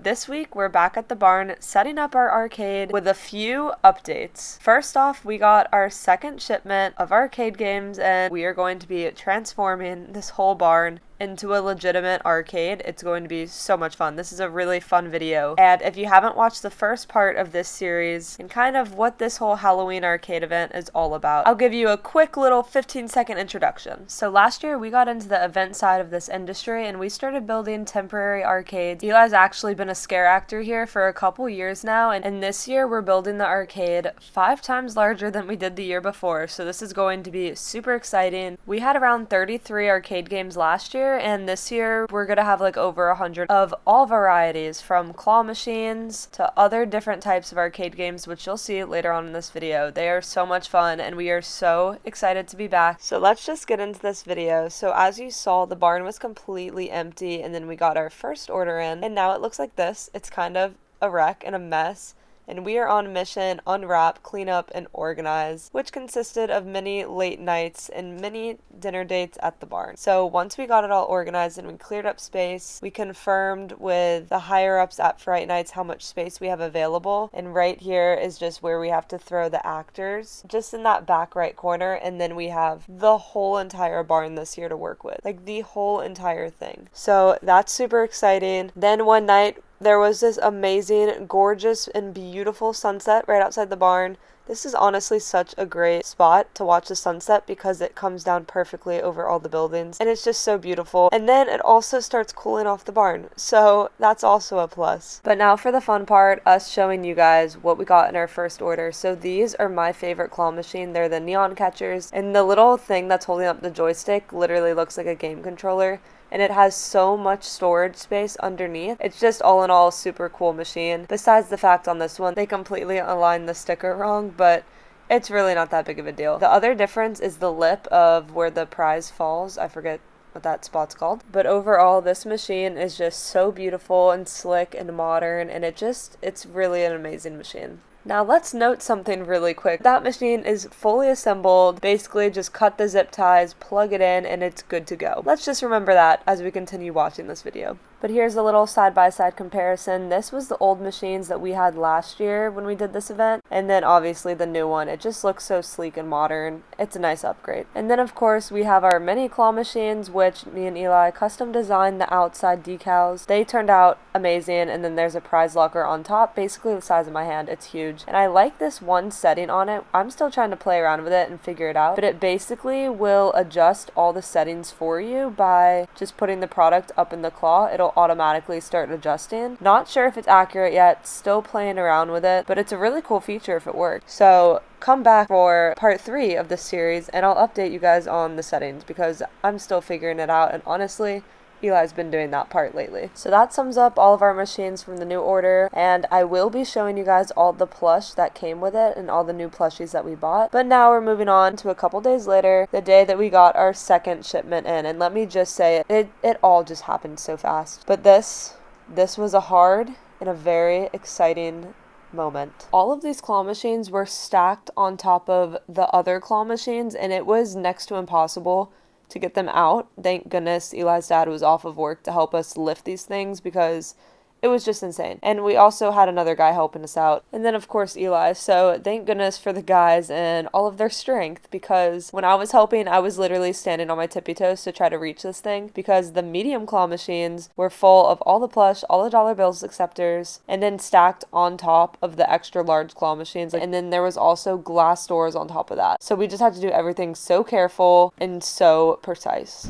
This week, we're back at the barn setting up our arcade with a few updates. First off, we got our second shipment of arcade games, and we are going to be transforming this whole barn into a legitimate arcade. It's going to be so much fun. This is a really fun video. And if you haven't watched the first part of this series and kind of what this whole Halloween arcade event is all about, I'll give you a quick little 15-second introduction. So last year we got into the event side of this industry and we started building temporary arcades. Eli's actually been a scare actor here for a couple years now, and this year we're building the arcade 5 times larger than we did the year before. So this is going to be super exciting. We had around 33 arcade games last year, and this year we're gonna have like over 100 of all varieties, from claw machines to other different types of arcade games, which you'll see later on in this video. They are so much fun and we are so excited to be back. So let's just get into this video. So as you saw, the barn was completely empty, and then we got our first order in, and now it looks like this. It's kind of a wreck and a mess. And we are on a mission: unwrap, clean up, and organize, which consisted of many late nights and many dinner dates at the barn. So once we got it all organized and we cleared up space, we confirmed with the higher-ups at Fright Nights how much space we have available. And right here is just where we have to throw the actors, just in that back right corner. And then we have the whole entire barn this year to work with, like the whole entire thing. So that's super exciting. Then one night, there was this amazing, gorgeous, and beautiful sunset right outside the barn. This is honestly such a great spot to watch the sunset because it comes down perfectly over all the buildings, and it's just so beautiful. And then it also starts cooling off the barn, so that's also a plus. But now for the fun part, us showing you guys what we got in our first order. So these are my favorite claw machine. They're the neon catchers, and the little thing that's holding up the joystick literally looks like a game controller. And it has so much storage space underneath. It's just all in all a super cool machine. Besides the fact on this one, they completely aligned the sticker wrong, but it's really not that big of a deal. The other difference is the lip of where the prize falls. I forget what that spot's called. But overall, this machine is just so beautiful and slick and modern, and it's really an amazing machine. Now let's note something really quick. That machine is fully assembled. Basically just cut the zip ties, plug it in, and it's good to go. Let's just remember that as we continue watching this video. But here's a little side-by-side comparison. This was the old machines that we had last year when we did this event, and then obviously the new one. It just looks so sleek and modern. It's a nice upgrade. And then of course we have our mini claw machines, which me and Eli custom designed the outside decals. They turned out amazing, and then there's a prize locker on top, basically the size of my hand. It's huge. And I like this one setting on it. I'm still trying to play around with it and figure it out, but it basically will adjust all the settings for you by just putting the product up in the claw. It'll automatically start adjusting. Not sure if it's accurate yet, still playing around with it, but it's a really cool feature if it works. So come back for part 3 of this series and I'll update you guys on the settings because I'm still figuring it out, and honestly, Eli's been doing that part lately. So that sums up all of our machines from the new order, and I will be showing you guys all the plush that came with it and all the new plushies that we bought. But now we're moving on to a couple days later, the day that we got our second shipment in, and let me just say it all just happened so fast. But this was a hard and a very exciting moment. All of these claw machines were stacked on top of the other claw machines, and it was next to impossible to get them out. Thank goodness Eli's dad was off of work to help us lift these things because it was just insane. And we also had another guy helping us out. And then of course Eli. So thank goodness for the guys and all of their strength, because when I was helping, I was literally standing on my tippy toes to try to reach this thing because the medium claw machines were full of all the plush, all the dollar bills acceptors, and then stacked on top of the extra large claw machines. And then there was also glass doors on top of that. So we just had to do everything so careful and so precise.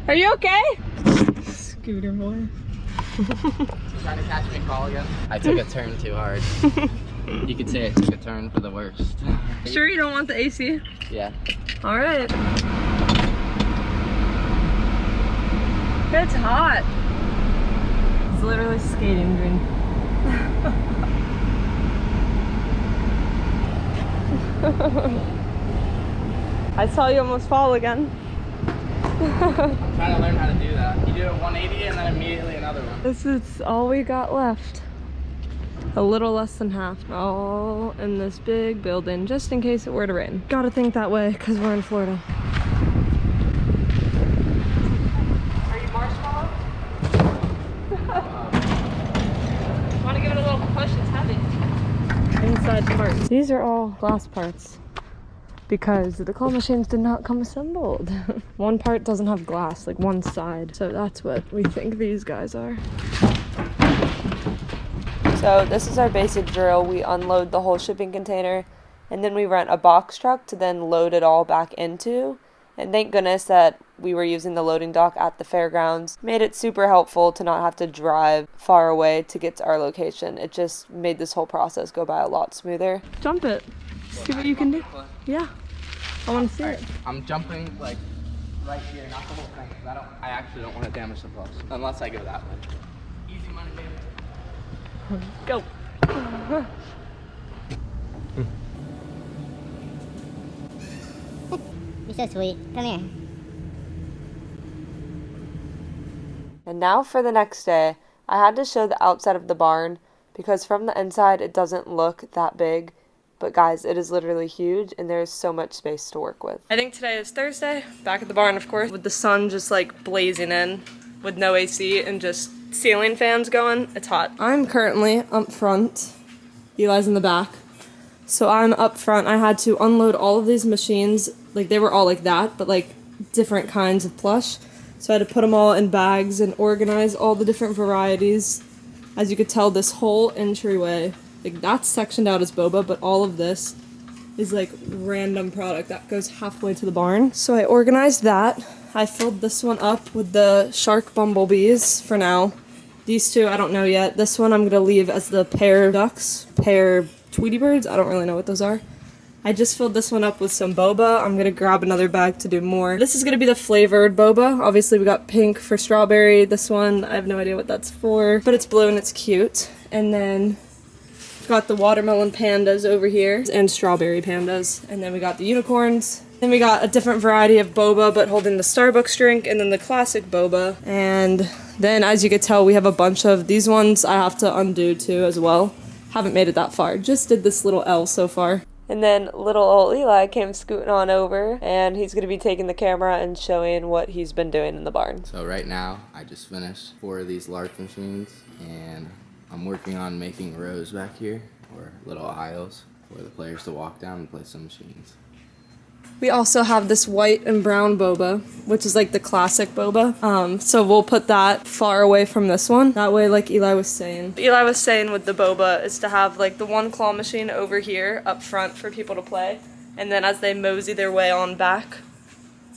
Are you okay? Scooter boy. Trying to catch me call again. I took a turn too hard. You could say I took a turn for the worst. Sure you don't want the AC? Yeah. Alright. It's hot. It's literally skating green. I saw you almost fall again. I'm trying to learn how to do that. You do a 180 and then immediately another one. This is all we got left. A little less than half. All in this big building, just in case it were to rain. Gotta think that way, because we're in Florida. Are you marshmallow? little push, it's heavy. Inside parts. These are all glass parts because the claw machines did not come assembled. One part doesn't have glass, like one side. So that's what we think these guys are. So this is our basic drill. We unload the whole shipping container and then we rent a box truck to then load it all back into. And thank goodness that we were using the loading dock at the fairgrounds. Made it super helpful to not have to drive far away to get to our location. It just made this whole process go by a lot smoother. Jump it. See what you can do. Yeah. I want to see it. I'm jumping like right here, not the whole thing. I actually don't want to damage the post unless I go that way. Easy money, baby. Go. You're so sweet. Come here. And now for the next day. I had to show the outside of the barn because from the inside it doesn't look that big. But guys, it is literally huge and there's so much space to work with. I think today is Thursday. Back at the barn, of course, with the sun just like blazing in with no AC and just ceiling fans going. It's hot. I'm currently up front. Eli's in the back. So I'm up front. I had to unload all of these machines. Like they were all like that, but like different kinds of plush. So I had to put them all in bags and organize all the different varieties. As you could tell, this whole entryway, like that's sectioned out as boba, but all of this is like random product that goes halfway to the barn. So I organized that. I filled this one up with the shark bumblebees for now. These two, I don't know yet. This one I'm gonna leave as the pear ducks, pear Tweety birds. I don't really know what those are. I just filled this one up with some boba. I'm gonna grab another bag to do more. This is gonna be the flavored boba. Obviously we got pink for strawberry. This one, I have no idea what that's for, but it's blue and it's cute. And then we've got the watermelon pandas over here and strawberry pandas. And then we got the unicorns. Then we got a different variety of boba, but holding the Starbucks drink, and then the classic boba. And then as you can tell, we have a bunch of these ones I have to undo too as well. Haven't made it that far, just did this little L so far. And then little old Eli came scooting on over, and he's going to be taking the camera and showing what he's been doing in the barn. So right now, I just finished 4 of these large machines, and I'm working on making rows back here, or little aisles, for the players to walk down and play some machines. We also have this white and brown boba, which is like the classic boba. So we'll put that far away from this one. That way, like Eli was saying. Eli was saying with the boba is to have like the one claw machine over here up front for people to play. And then as they mosey their way on back,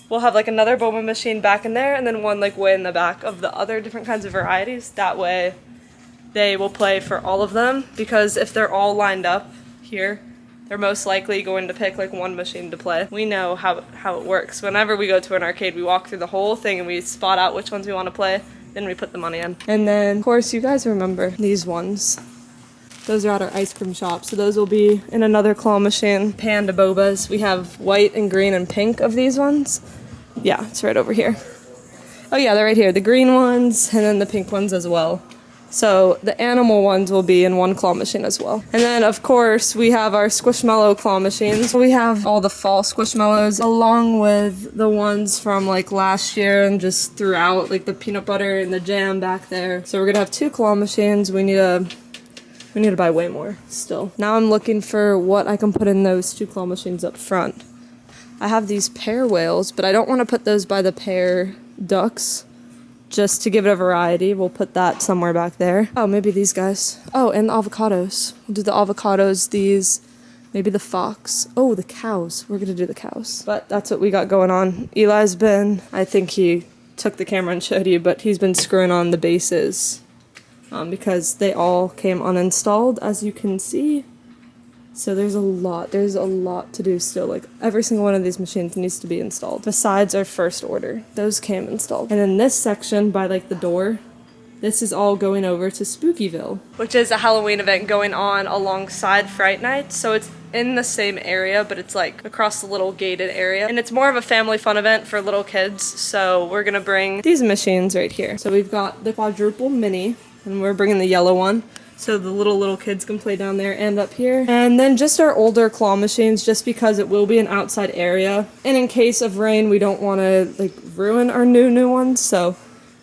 we'll have like another boba machine back in there and then one like way in the back of the other different kinds of varieties. That way they will play for all of them, because if they're all lined up here, they're most likely going to pick like one machine to play. We know how it works. Whenever we go to an arcade, we walk through the whole thing and we spot out which ones we want to play, then we put the money in. And then, of course, you guys remember these ones. Those are at our ice cream shop, so those will be in another claw machine. Panda bobas. We have white and green and pink of these ones. Yeah, it's right over here. Oh yeah, they're right here. The green ones and then the pink ones as well. So the animal ones will be in one claw machine as well. And then, of course, we have our Squishmallow claw machines. We have all the fall Squishmallows along with the ones from like last year and just throughout, like the peanut butter and the jam back there. So we're gonna have 2 claw machines. We need to buy way more still. Now I'm looking for what I can put in those 2 claw machines up front. I have these pear whales, but I don't want to put those by the pear ducks. Just to give it a variety, we'll put that somewhere back there. Oh, maybe these guys. Oh, and the avocados. We'll do the avocados, these, maybe the fox. Oh, the cows. We're gonna do the cows. But that's what we got going on. Eli's been, I think he took the camera and showed you, but he's been screwing on the bases because they all came uninstalled, as you can see. So there's a lot to do still. Like every single one of these machines needs to be installed. Besides our first order, those came installed. And then this section by like the door, this is all going over to Spookyville, which is a Halloween event going on alongside Fright Night. So it's in the same area, but it's like across the little gated area. And it's more of a family fun event for little kids. So we're gonna bring these machines right here. So we've got the quadruple mini, and we're bringing the yellow one. So the little kids can play down there and up here. And then just our older claw machines, just because it will be an outside area. And in case of rain, we don't want to like ruin our new ones. So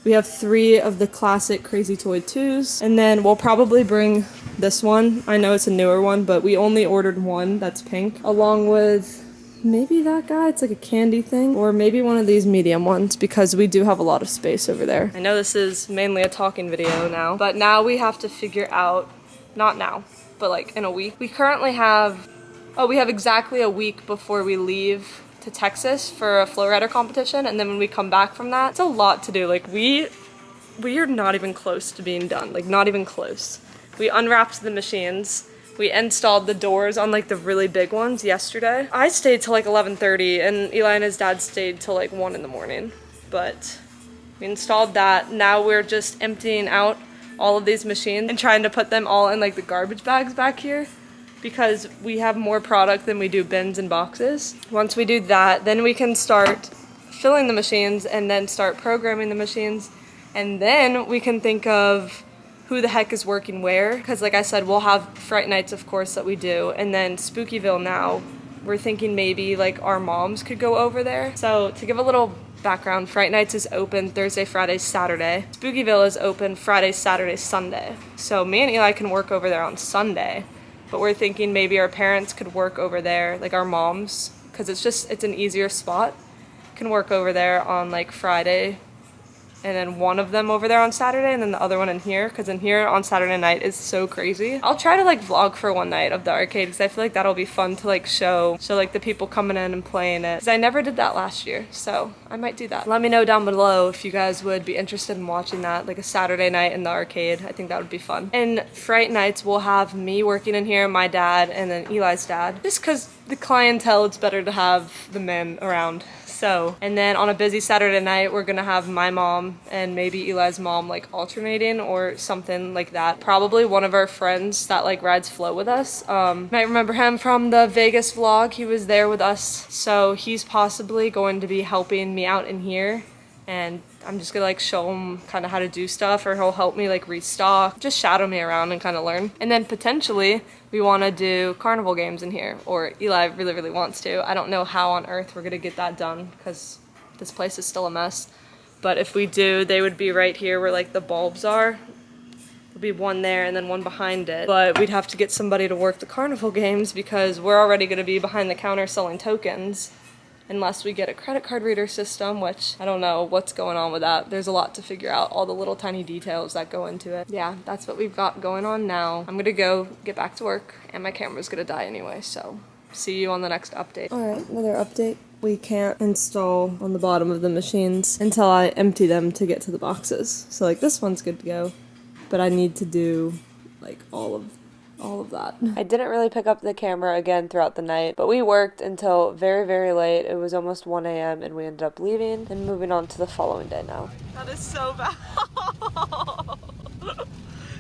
we have 3 of the classic Crazy Toy 2s. And then we'll probably bring this one. I know it's a newer one, but we only ordered one that's pink, along with maybe that guy. It's like a candy thing, or maybe one of these medium ones, because we do have a lot of space over there. I know this is mainly a talking video now, but now we have to figure out, not now, but like in a week. We currently have, we have exactly a week before we leave to Texas for a flow rider competition, and then when we come back from that, it's a lot to do. Like we are not even close to being done, like not even close. We unwrapped the machines. We installed the doors on like the really big ones yesterday. I stayed till like 11:30 and Eli and his dad stayed till like 1 in the morning. But we installed that. Now we're just emptying out all of these machines and trying to put them all in like the garbage bags back here, because we have more product than we do bins and boxes. Once we do that, then we can start filling the machines and then start programming the machines. And then we can think of who the heck is working where, because like I said, we'll have Fright Nights, of course, that we do, and then Spookyville now, we're thinking maybe like our moms could go over there. So to give a little background, Fright Nights is open Thursday, Friday, Saturday. Spookyville is open Friday, Saturday, Sunday. So me and Eli can work over there on Sunday, but we're thinking maybe our parents could work over there, like our moms, because it's an easier spot, can work over there on like Friday, and then one of them over there on Saturday, and then the other one in here, because in here on Saturday night is so crazy. I'll try to like vlog for one night of the arcade, because I feel like that'll be fun to like show like the people coming in and playing it, because I never did that last year, so I might do that. Let me know down below if you guys would be interested in watching that, like a Saturday night in the arcade. I think that would be fun. And Fright Nights will have me working in here, my dad, and then Eli's dad, just because the clientele, it's better to have the men around. So, and then on a busy Saturday night, we're gonna have my mom and maybe Eli's mom like alternating or something like that. Probably one of our friends that like rides flow with us. Might remember him from the Vegas vlog. He was there with us. So he's possibly going to be helping me out in here. And I'm just gonna like show him kind of how to do stuff, or he'll help me like restock, just shadow me around and kind of learn. And then potentially we want to do carnival games in here, or Eli really wants to. I don't know how on earth we're gonna get that done because this place is still a mess. But if we do, they would be right here where like the bulbs are. There'll be one there and then one behind it. But we'd have to get somebody to work the carnival games because we're already gonna be behind the counter selling tokens. Unless we get a credit card reader system, which I don't know what's going on with that. There's a lot to figure out, all the little tiny details that go into it. Yeah, that's what we've got going on now. I'm gonna go get back to work, and my camera's gonna die anyway, so see you on the next update. Alright, another update. We can't install on the bottom of the machines until I empty them to get to the boxes. So like this one's good to go, but I need to do like all of that. I didn't really pick up the camera again throughout the night, but we worked until very late. It was almost 1 a.m. and we ended up leaving and moving on to the following day now. That is so bad.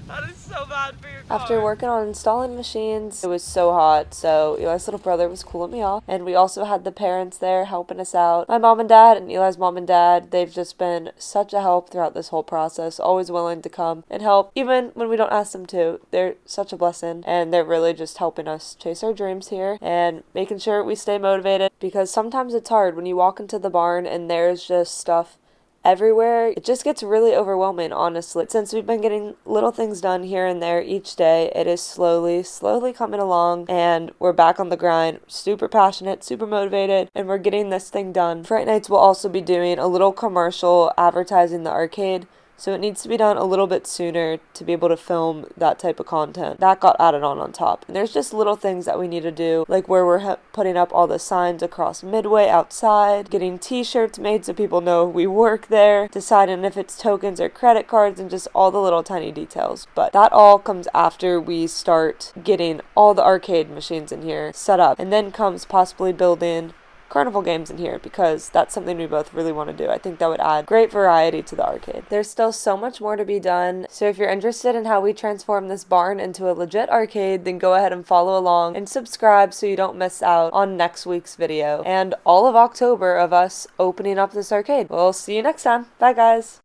That is so bad for your car. After working on installing machines, it was so hot, so Eli's little brother was cooling me off, and we also had the parents there helping us out. My mom and dad and Eli's mom and dad, they've just been such a help throughout this whole process, always willing to come and help, even when we don't ask them to. They're such a blessing, and they're really just helping us chase our dreams here and making sure we stay motivated, because sometimes it's hard when you walk into the barn and there's just stuff everywhere. It just gets really overwhelming, honestly. Since we've been getting little things done here and there each day, it is slowly coming along, and we're back on the grind, super passionate, super motivated, and we're getting this thing done. Fright Nights will also be doing a little commercial advertising the arcade, so it needs to be done a little bit sooner to be able to film that type of content. That got added on top. And there's just little things that we need to do, like where we're putting up all the signs across Midway outside, getting t-shirts made so people know we work there, deciding if it's tokens or credit cards, and just all the little tiny details. But that all comes after we start getting all the arcade machines in here set up. And then comes possibly building carnival games in here, because that's something we both really want to do. I think that would add great variety to the arcade. There's still so much more to be done, so if you're interested in how we transform this barn into a legit arcade, then go ahead and follow along and subscribe so you don't miss out on next week's video and all of October of us opening up this arcade. We'll see you next time. Bye guys!